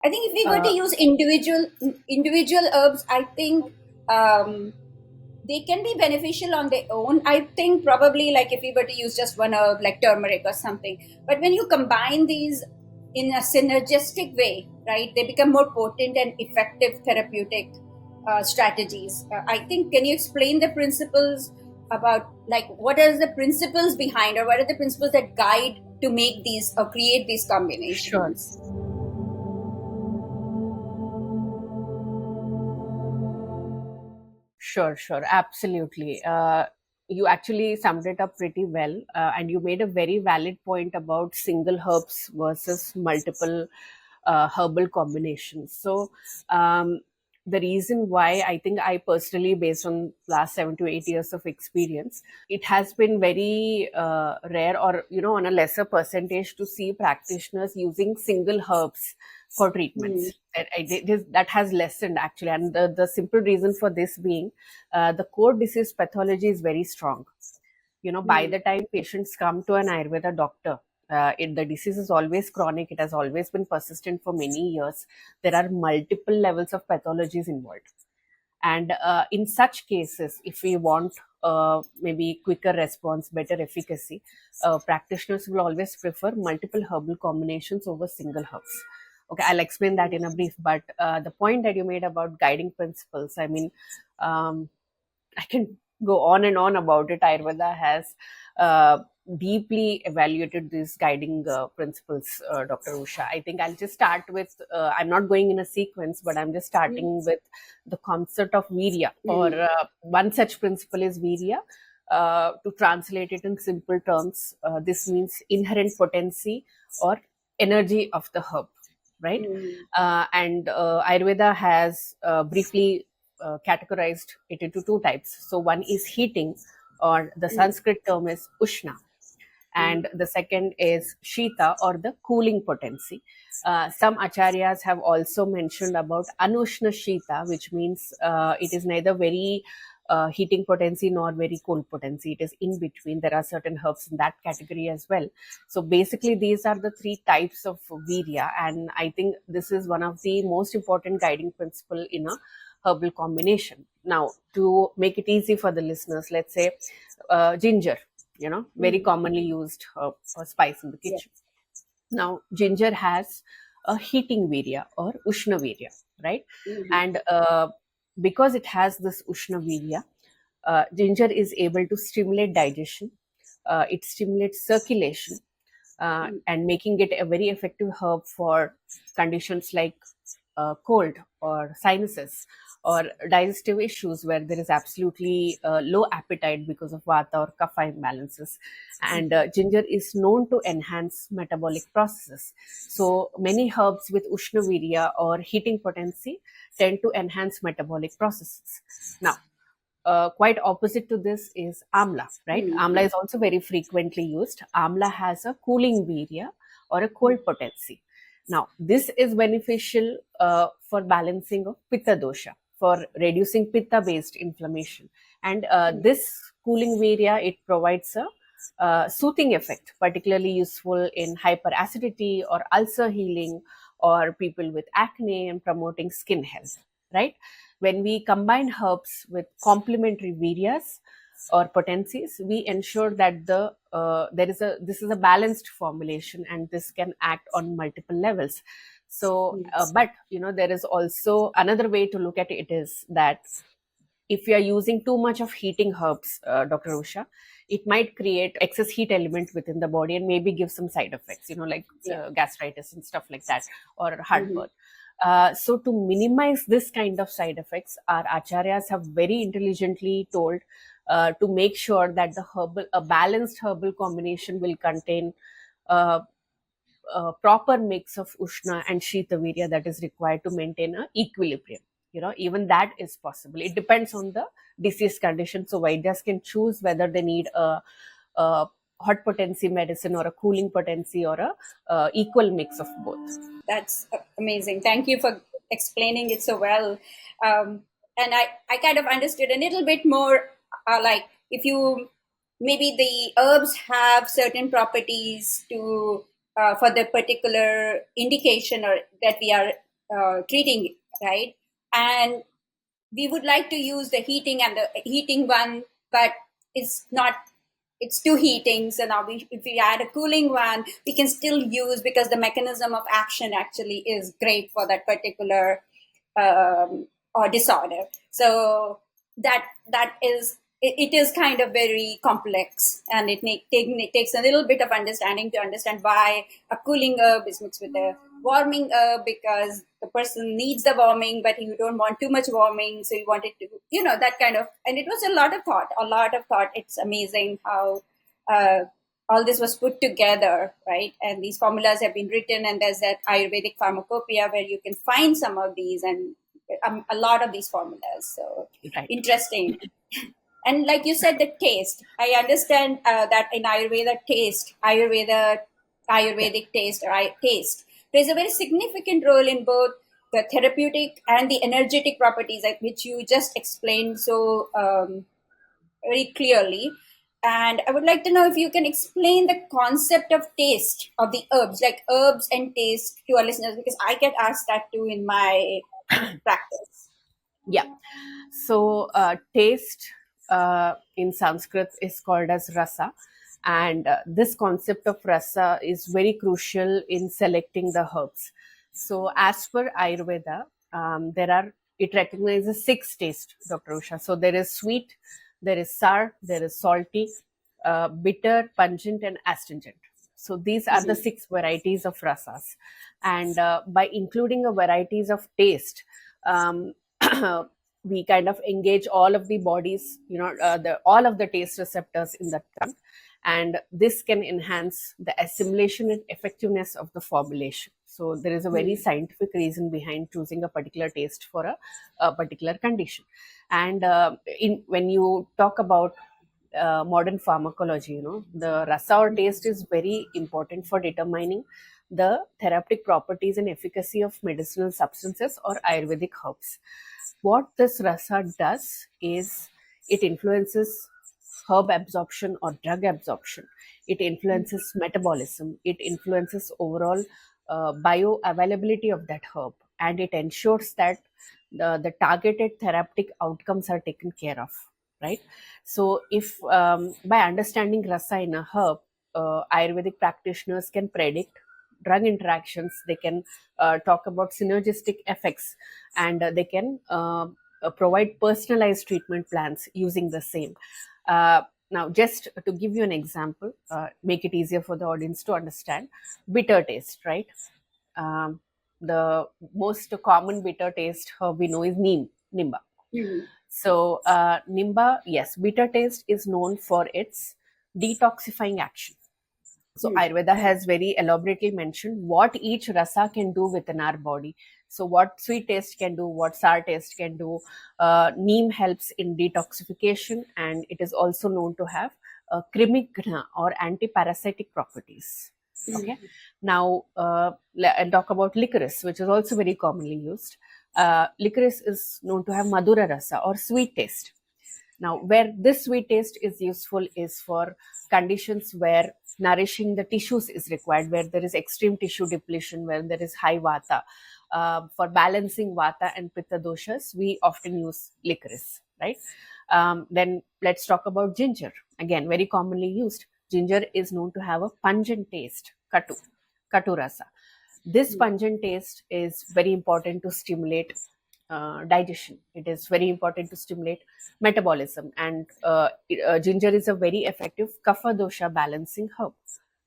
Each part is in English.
I think if we were to Uh, use individual herbs, I think um, they can be beneficial on their own. I think probably like if we were to use just one herb like turmeric or something, but when you combine these in a synergistic way, right, they become more potent and effective therapeutic strategies. I think, can you explain the principles about like what are the principles behind, or what are the principles that guide to make these or create these sure. combinations? Sure, sure, absolutely. You actually summed it up pretty well, and you made a very valid point about single herbs versus multiple herbal combinations. So, the reason why I think I personally, based on last 7 to 8 years of experience, it has been very rare, or on a lesser percentage, to see practitioners using single herbs for Hmm. treatments. That has lessened actually, and the simple reason for this being the core disease pathology is very strong. By Hmm. the time patients come to an Ayurveda doctor, the disease is always chronic. It has always been persistent for many years. There are multiple levels of pathologies involved. And in such cases, if we want maybe quicker response, better efficacy, practitioners will always prefer multiple herbal combinations over single herbs. Okay, I'll explain that in a brief, but the point that you made about guiding principles, I mean, um, I can go on and on about it. Ayurveda has deeply evaluated these guiding principles, Dr. Usha. I think I'll just start with, I'm not going in a sequence, but I'm just starting with the concept of virya, or Hmm. one such principle is virya. To translate it in simple terms, this means inherent potency or energy of the herb, right? Hmm. And Ayurveda has briefly categorized it into two types. So one is heating, or the Hmm. Sanskrit term is Ushna, Hmm. and the second is Shita, or the cooling potency. Some acharyas have also mentioned about Anushna Shita, which means it is neither very heating potency nor very cold potency. It is in between. There are certain herbs in that category as well. So basically, these are the three types of virya, and I think this is one of the most important guiding principle in a herbal combination. Now, to make it easy for the listeners, let's say ginger, very Hmm. commonly used spice in the Yeah. kitchen. Now, ginger has a heating virya or Ushna virya, right? Hmm. And because it has this Ushna virya, ginger is able to stimulate digestion, it stimulates circulation, and making it a very effective herb for conditions like cold or sinuses or digestive issues where there is absolutely low appetite because of vata or kapha imbalances. And ginger is known to enhance metabolic processes. So many herbs with ushna virya or heating potency tend to enhance metabolic processes. Now, quite opposite to this is amla, right? Amla Hmm. is also very frequently used. Amla has a cooling virya or a cold potency. Now, this is beneficial for balancing of pitta dosha, for reducing pitta based inflammation. And this cooling virya, it provides a soothing effect, particularly useful in hyperacidity or ulcer healing, or people with acne, and promoting skin health, right? When we combine herbs with complementary viryas or potencies, we ensure that there is a this is a balanced formulation, and this can act on multiple levels. So, but there is also another way to look at it, is that if you are using too much of heating herbs, Dr. Usha, it might create excess heat element within the body and maybe give some side effects, like Yeah. gastritis and stuff like that, or Hmm. heartburn. So to minimize this kind of side effects, our acharyas have very intelligently told to make sure that a balanced herbal combination will contain uh, a proper mix of ushna and shita that is required to maintain a equilibrium. Even that is possible. It depends on the disease condition. So Vaidyas can choose whether they need a hot potency medicine or a cooling potency, or a equal mix of both. That's amazing. Thank you for explaining it so well. And I kind of understood a little bit more. Like if you maybe the herbs have certain properties to for the particular indication or that we are treating, right? And we would like to use the heating one, but it's not, it's too heating. So now if we add a cooling one, we can still use, because the mechanism of action actually is great for that particular or disorder. So that is, it is kind of very complex, and it takes a little bit of understanding to understand why a cooling herb is mixed with a warming herb, because the person needs the warming, but you don't want too much warming, so you want it to, that kind of. And it was a lot of thought. It's amazing how uh, all this was put together, right? And these formulas have been written, and there's that Ayurvedic pharmacopoeia where you can find some of these, and a lot of these formulas. So Right. interesting. And like you said, the taste. I understand that in Yeah. Ayurvedic taste, or taste plays a very significant role in both the therapeutic and the energetic properties, like, which you just explained so very clearly. And I would like to know if you can explain the concept of taste of the herbs, like herbs and taste, to our listeners, because I get asked that too in my practice. Yeah. So, taste in Sanskrit is called as rasa. And this concept of rasa is very crucial in selecting the herbs. So, as per Ayurveda, it recognizes six tastes, Dr. Usha. So, there is sweet, there is sour, there is salty, bitter, pungent, and astringent. So, these are the Mhm. six varieties of rasas. And by including a varieties of taste, um, we kind of engage all of the bodies, the all of the taste receptors in the tongue, and this can enhance the assimilation and effectiveness of the formulation. So there is a very Mhm. scientific reason behind choosing a particular taste for a particular condition. And in when you talk about modern pharmacology, the rasa or taste is very important for determining the therapeutic properties and efficacy of medicinal substances or Ayurvedic herbs. What this rasa does is it influences herb absorption or drug absorption. It influences metabolism. It influences overall bioavailability of that herb, and it ensures that the targeted therapeutic outcomes are taken care of. Right. So, if by understanding rasa in a herb, Ayurvedic practitioners can predict drug interactions. They can talk about synergistic effects, and they can provide personalized treatment plans using the same. Now, just to give you an example, make it easier for the audience to understand, bitter taste, right? Um, the most common bitter taste herb we know is nimba. Mhm. So, nimba, yes, bitter taste is known for its detoxifying action. So Mhm. Ayurveda has very elaborately mentioned what each rasa can do within our body. So what sweet taste can do, what sour taste can do. Neem helps in detoxification, and it is also known to have krimigna or anti-parasitic properties. Okay. Mhm. Now I'll talk about licorice, which is also very commonly used. Licorice is known to have madura rasa or sweet taste. Now, where this sweet taste is useful is for conditions where nourishing the tissues is required, where there is extreme tissue depletion, where there is high vata. For balancing vata and pitta doshas, we often use licorice, right? Then let's talk about ginger. Again, very commonly used. Ginger is known to have a pungent taste, katu rasa. This Mhm. pungent taste is very important to stimulate digestion. It is very important to stimulate metabolism, and ginger is a very effective kapha dosha balancing herb,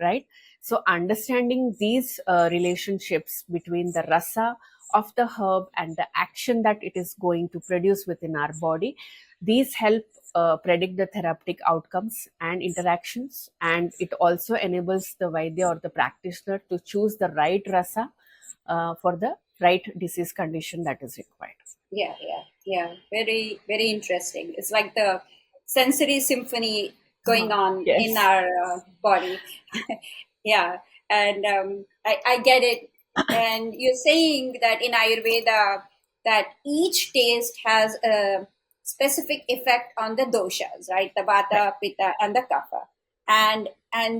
right? So understanding these relationships between the rasa of the herb and the action that it is going to produce within our body, these help predict the therapeutic outcomes and interactions, and it also enables the vaidya or the practitioner to choose the right rasa for the right disease condition that is required. Yeah, yeah, yeah. Very, very interesting. It's like the sensory symphony going on in Yes. our body. Yeah, and I get it. And you're saying that in Ayurveda, that each taste has a specific effect on the doshas, right? The Right. vata, pitta, and the kapha, and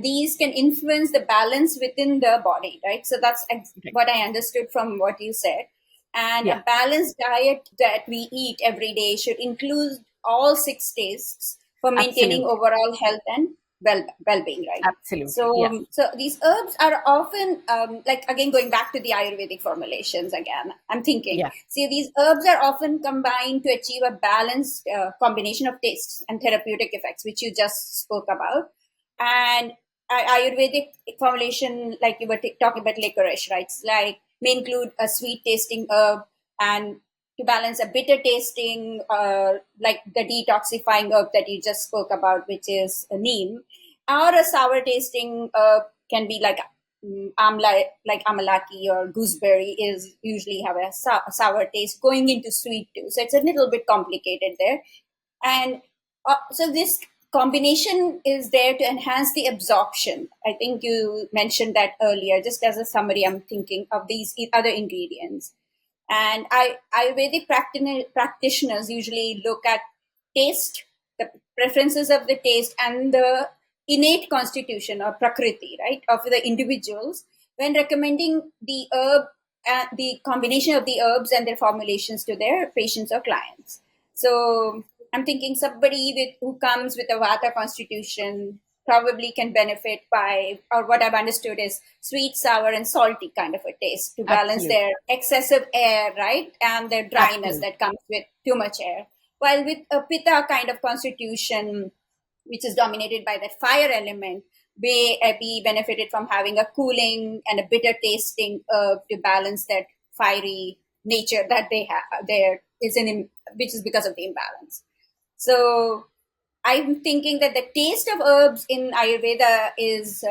these can influence the balance within the body, right? So that's Right. what I understood from what you said. And Yeah, a balanced diet that we eat every day should include all six tastes for maintaining absolutely. overall health and well-being, right? Absolutely. So, Yeah. so these herbs are often like, again, going back to the Ayurvedic formulations again. I'm thinking, Yeah. see, these herbs are often combined to achieve a balanced combination of tastes and therapeutic effects, which you just spoke about. And Ayurvedic formulation, like you were talking about licorice, right? It's like may include a sweet tasting herb and to balance a bitter tasting, like the detoxifying herb that you just spoke about, which is a neem, or a sour tasting herb can be like amla, like amalaki or gooseberry is usually have a sour taste going into sweet too. So it's a little bit complicated there. And so this combination is there to enhance the absorption. I think you mentioned that earlier. Just as a summary, I'm thinking of these other ingredients. And Ayurvedic practitioners usually look at taste, the preferences of the taste, and the innate constitution or prakriti, right, of the individuals when recommending the herb, the combination of the herbs and their formulations to their patients or clients. So I'm thinking somebody who comes with a Vata constitution probably can benefit by, or what I've understood is sweet, sour, and salty kind of a taste to balance Absolutely. their excessive air, right, and their dryness Absolutely. that comes with too much air. While with a Pitta kind of constitution, which is dominated by that fire element, may be benefited from having a cooling and a bitter tasting herb to balance that fiery nature that they have. There is which is because of the imbalance. So I'm thinking that the taste of herbs in Ayurveda is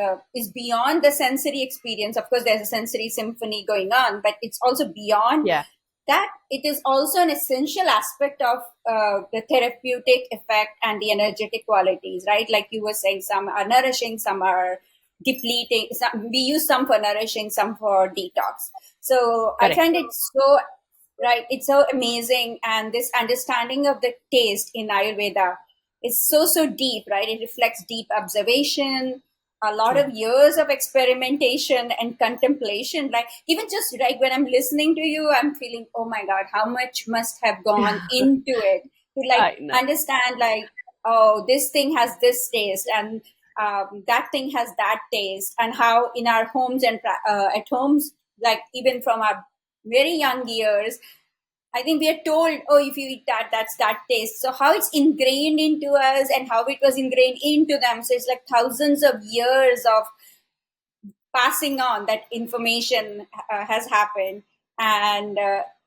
beyond the sensory experience. Of course, there's a sensory symphony going on, but it's also beyond Yeah. that. It is also an essential aspect of the therapeutic effect and the energetic qualities, right? Like you were saying, some are nourishing, some are depleting. We use some for nourishing, some for detox. So I Correct. find it so right. It's so amazing, and this understanding of the taste in Ayurveda is so deep, right? It reflects deep observation, a lot True. of years of experimentation and contemplation. Like even just like when I'm listening to you, I'm feeling, oh my god, how much must have gone into it to like I know. understand, like, oh, this thing has this taste, and that thing has that taste, and how in our homes and at homes, like even from our very young years, I think we are told, oh, if you eat that, that's that taste. So how it's ingrained into us and how it was ingrained into them. So it's like thousands of years of passing on that information has happened. And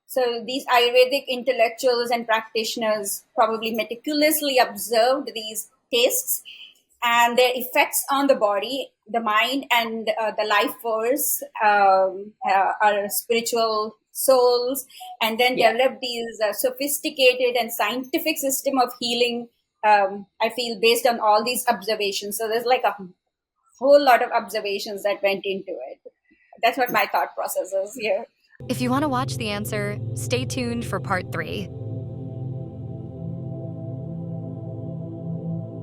so these Ayurvedic intellectuals and practitioners probably meticulously observed these tastes and their effects on the body, the mind, and the life force, our spiritual souls, and then Yeah. develop these sophisticated and scientific system of healing. I feel based on all these observations. So there's like a whole lot of observations that went into it. That's what my thought process is here. If you want to watch The Answer, stay tuned for part 3.